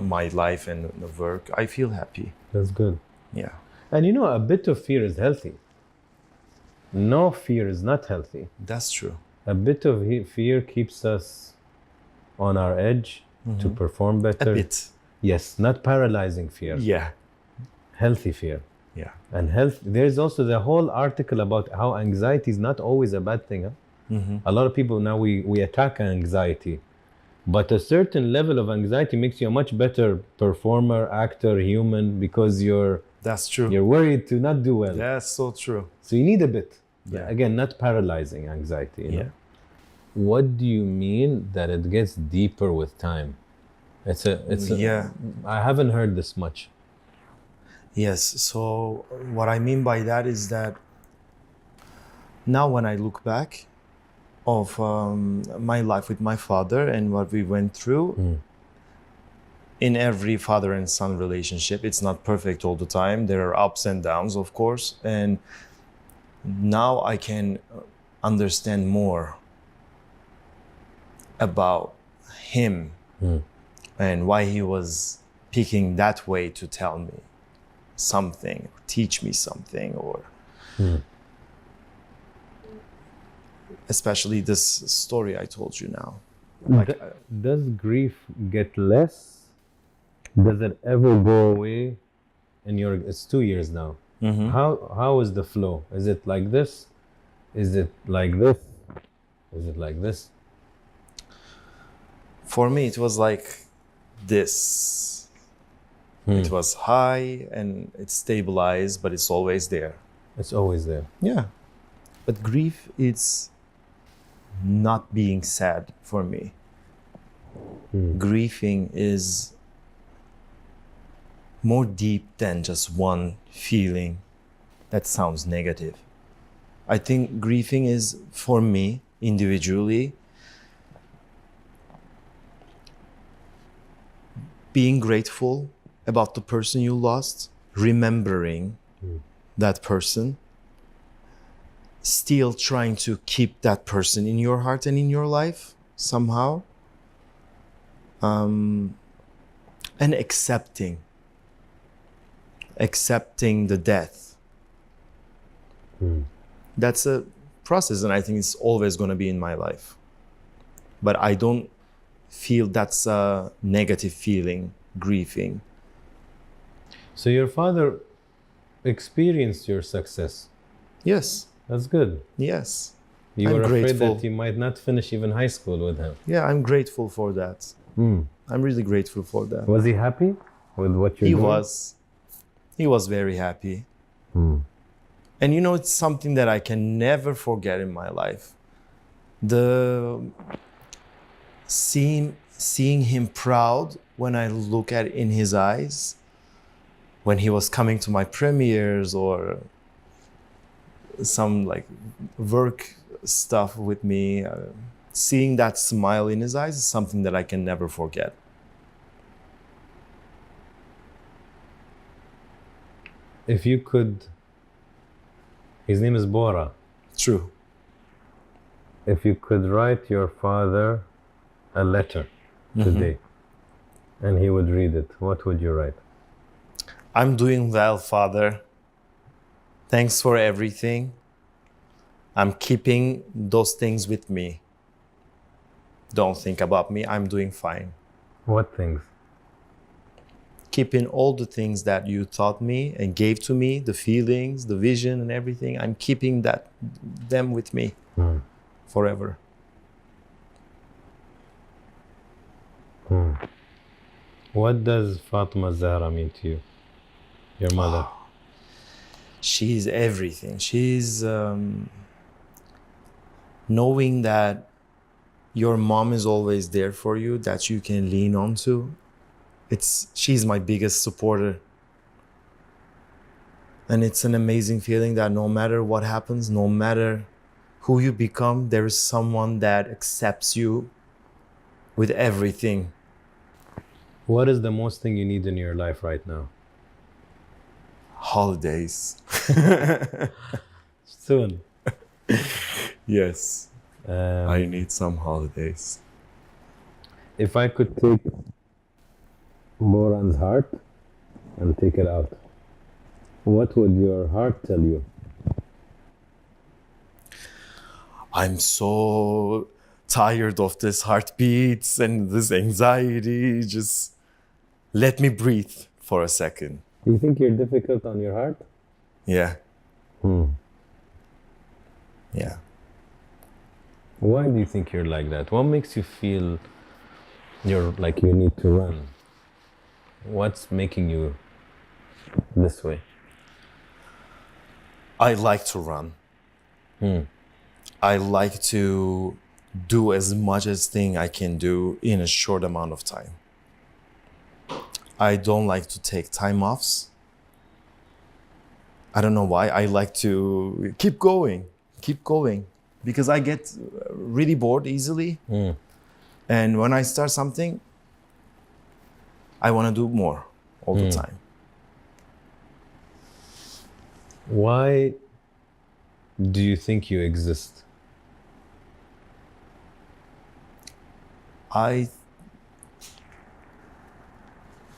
my life and the work. I feel happy. That's good. Yeah. And you know, a bit of fear is healthy. No fear is not healthy. That's true. A bit of fear keeps us on our edge to perform better. A bit. Yes, not paralyzing fear. Yeah. Healthy fear. Yeah. And there's also the whole article about how anxiety is not always a bad thing. Huh? A lot of people now, we attack anxiety. But a certain level of anxiety makes you a much better performer, actor, human, because That's true. you're worried to not do well. That's so true. So you need a bit. Yeah. Again, not paralyzing anxiety. You know? Yeah. What do you mean that it gets deeper with time? Yeah. I haven't heard this much. Yes. So what I mean by that is that now when I look back of my life with my father and what we went through, in every father and son relationship, it's not perfect all the time. There are ups and downs, of course. And now I can understand more about him and why he was picking that way to tell me something, teach me something, or especially this story I told you now. Does grief get less? Does it ever go away? It's 2 years now. How is the flow? Is it like this? Is it like this? Is it like this? For me, it was like this. It was high and it stabilized, but it's always there. It's always there. Yeah. But grief, it's not being sad for me. Grieving is more deep than just one feeling that sounds negative. I think grieving is, for me, individually, being grateful about the person you lost, remembering that person, still trying to keep that person in your heart and in your life somehow, and accepting the death. That's a process, and I think it's always going to be in my life. But I don't feel that's a negative feeling, grieving. So your father experienced your success. Yes. That's good. Yes. You I'm were afraid grateful. that you might not finish even high school with him. Yeah, I'm grateful for that. I'm really grateful for that. Was he happy with what you're He doing? was. He was very happy. And you know, it's something that I can never forget in my life. Seeing him proud when I look at in his eyes, when he was coming to my premieres or some like work stuff with me, seeing that smile in his eyes is something that I can never forget. If you could, his name is Bora. True. If you could write your father a letter today and he would read it, what would you write? I'm doing well, Father. Thanks for everything. I'm keeping those things with me. Don't think about me. I'm doing fine. What things? Keeping all the things that you taught me and gave to me, the feelings, the vision and everything. I'm keeping them with me forever. What does Fatima Zahra mean to you? Your mother. She's everything. She's knowing that your mom is always there for you, that you can lean on to. She's my biggest supporter. And it's an amazing feeling that no matter what happens, no matter who you become, there is someone that accepts you with everything. What is the most thing you need in your life right now? Holidays. Soon. Yes. I need some holidays. If I could take Boran's heart and take it out, what would your heart tell you? I'm so tired of this heartbeats and this anxiety. Just let me breathe for a second. Do you think you're difficult on your heart? Yeah. Yeah. Why do you think you're like that? What makes you feel you're like you need to run? What's making you this way? I like to run. I like to do as much as thing I can do in a short amount of time. I don't like to take time offs. I don't know why. I like to keep going, because I get really bored easily. And when I start something, I want to do more all the time. Why do you think you exist?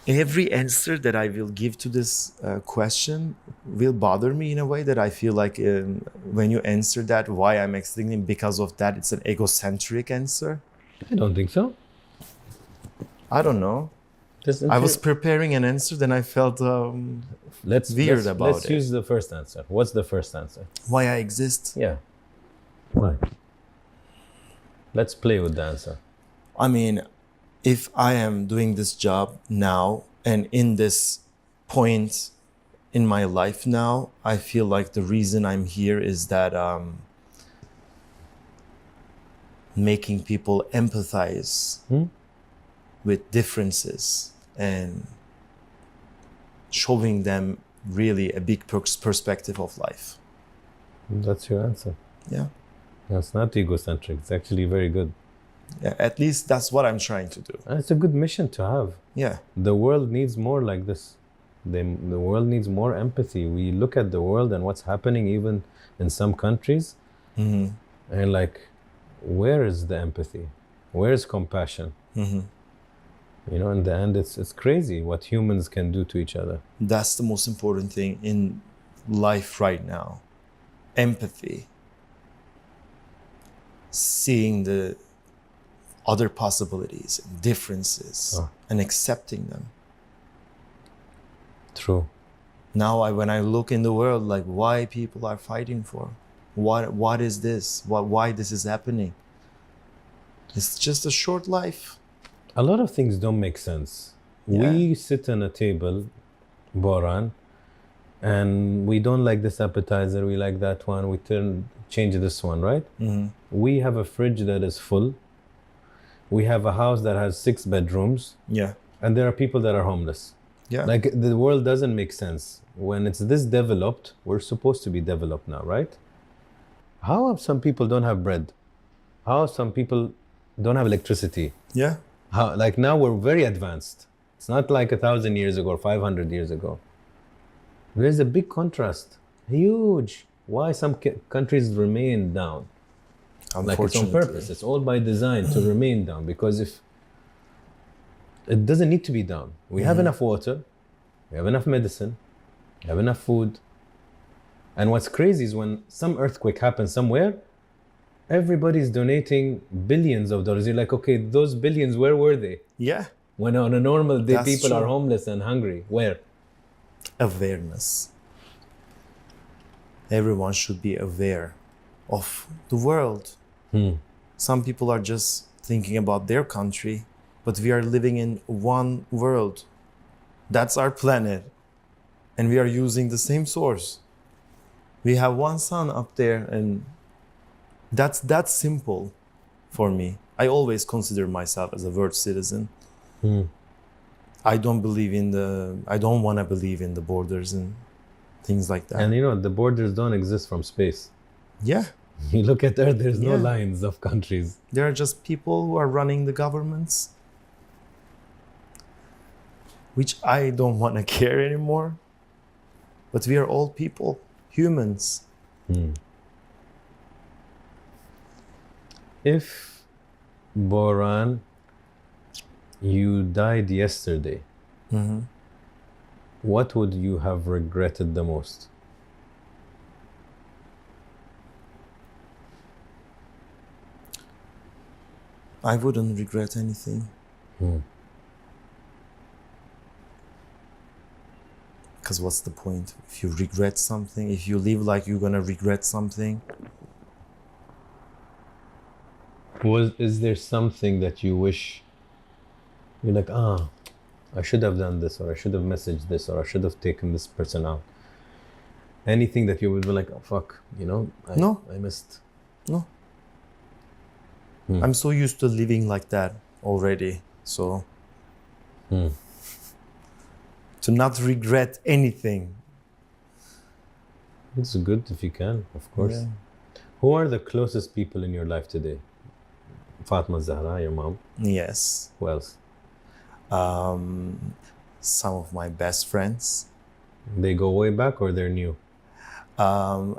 Every answer that I will give to this question will bother me in a way that I feel like when you answer that, why I'm existing because of that, it's an egocentric answer. I don't think so. I don't know. I was preparing an answer, then I felt weird about it. Let's use the first answer. What's the first answer? Why I exist? Yeah. Why? Let's play with the answer. I mean, if I am doing this job now and in this point in my life now, I feel like the reason I'm here is that making people empathize with differences and showing them really a big perspective of life. That's your answer. Yeah. That's not egocentric. It's actually very good. Yeah, at least that's what I'm trying to do. And it's a good mission to have. Yeah. The world needs more like this. The world needs more empathy. We look at the world and what's happening even in some countries. And like, where is the empathy? Where is compassion? You know, in the end, it's crazy what humans can do to each other. That's the most important thing in life right now. Empathy. Seeing the other possibilities and differences and accepting them. True. Now when I look in the world, like why people are fighting for, what is this? Why this is happening? It's just a short life. A lot of things don't make sense. Yeah. We sit on a table, Boran, and we don't like this appetizer, we like that one, we change this one, right? We have a fridge that is full. We have a house that has 6 bedrooms. Yeah. And there are people that are homeless. Yeah. Like the world doesn't make sense. When it's this developed, we're supposed to be developed now, right? How some people don't have bread? How some people don't have electricity? Yeah. How, like now we're very advanced. It's not like 1,000 years ago or 500 years ago. There's a big contrast, huge. Why some countries remain down? Like it's on purpose. It's all by design to remain down, because if it doesn't need to be down. We have enough water, we have enough medicine, we have enough food. And what's crazy is when some earthquake happens somewhere, everybody's donating billions of dollars. You're like, okay, those billions, where were they? Yeah. When on a normal day, That's people true. are homeless and hungry. Where? Awareness. Everyone should be aware of the world. Some people are just thinking about their country, but we are living in one world. That's our planet. And we are using the same source. We have one son up there, and that's simple for me. I always consider myself as a world citizen. I don't want to believe in the borders and things like that. And you know, the borders don't exist from space. Yeah. You look at Earth, there's no Yeah. lines of countries. There are just people who are running the governments, which I don't want to care anymore. But we are all people, humans. If, Boran, you died yesterday, what would you have regretted the most? I wouldn't regret anything. Because what's the point? If you regret something, if you live like you're gonna regret something. Is there something that you wish, you're like, I should have done this, or I should have messaged this, or I should have taken this person out? Anything that you would be like, oh fuck, you know, I missed. No. I'm so used to living like that already. So to not regret anything. It's good if you can, of course. Yeah. Who are the closest people in your life today? Fatma Zahra, your mom. Yes. Who else? Some of my best friends. They go way back or they're new?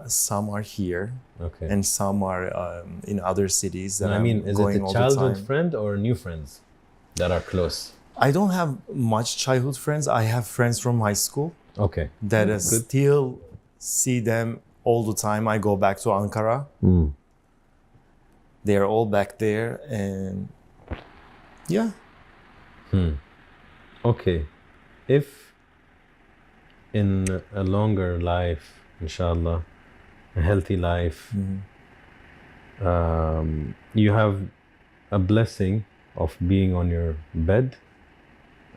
Some are here. Okay. And some are in other cities that I mean, is going it a all childhood the time. friend or new friends that are close? I don't have much childhood friends. I have friends from high school Okay. that I still see them all the time. I go back to Ankara. They're all back there, and yeah. Okay. If in a longer life, inshallah, a healthy life, you have a blessing of being on your bed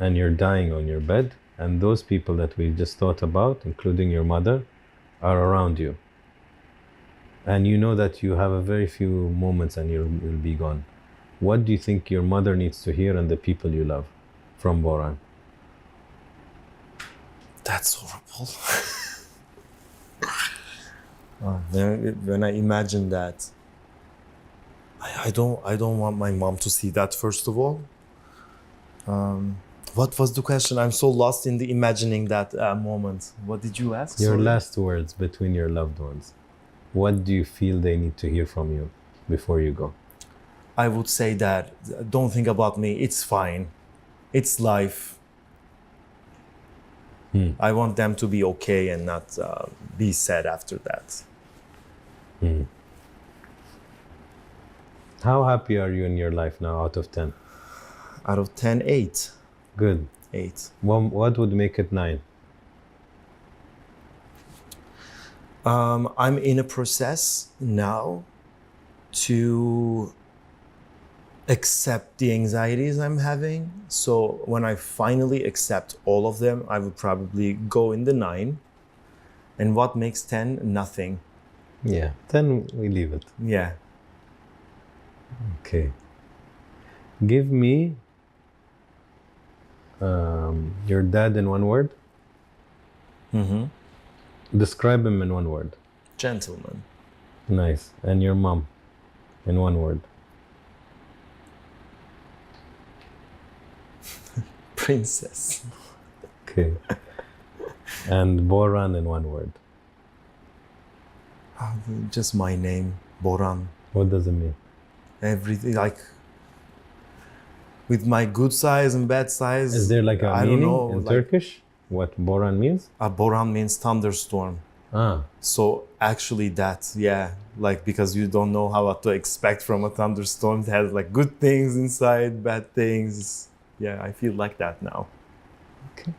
and you're dying on your bed, and those people that we just thought about, including your mother, are around you. And you know that you have a very few moments and you'll be gone. What do you think your mother needs to hear and the people you love from Boran? That's horrible. When I imagine that, I don't want my mom to see that, first of all. What was the question? I'm so lost in the imagining that moment. What did you ask? Your Sorry. last words between your loved ones. What do you feel they need to hear from you before you go? I would say that don't think about me. It's fine. It's life. I want them to be okay and not be sad after that. How happy are you in your life now out of 10? Out of 10, 8. Good. 8. What would make it 9? I'm in a process now to accept the anxieties I'm having. So when I finally accept all of them, I would probably go in the 9. And what makes 10? Nothing. Yeah, 10 we leave it. Yeah. Okay. Give me your dad in one word. Describe him in one word. Gentleman. Nice. And your mom in one word. Princess. Okay. And Boran in one word. Just my name, Boran. What does it mean? Everything, like with my good size and bad size. Is there like a I don't meaning know, in like, Turkish? What Boran means? Boran means thunderstorm. So actually that, yeah, like because you don't know how to expect from a thunderstorm. It has like good things inside, bad things. Yeah, I feel like that now. Okay.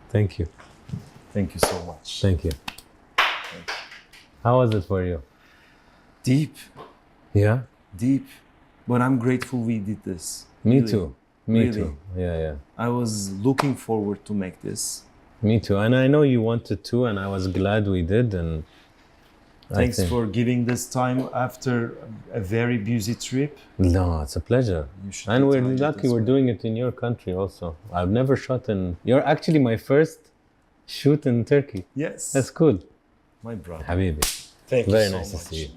Thank you. Thank you so much. Thank you. How was it for you? Deep, Yeah? deep. But I'm grateful we did this. Me Really. too. Me Really. too. Yeah. I was looking forward to make this. Me too. And I know you wanted to, and I was glad we did. And Thanks think. for giving this time after a very busy trip. No, it's a pleasure. You should And we're utilize it lucky as we're well. doing it in your country also. I've never shot in... You're actually my first shoot in Turkey. Yes. That's cool. My brother. Habibi. Thank you Very so nice to much. see you.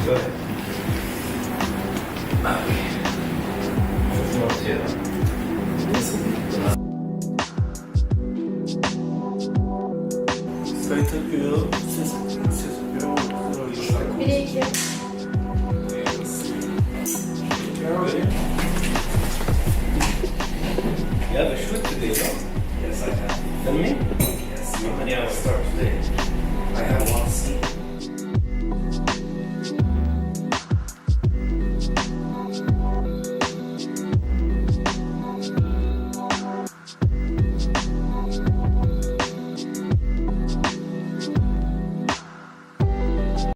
Go ahead. Sayı takıyor.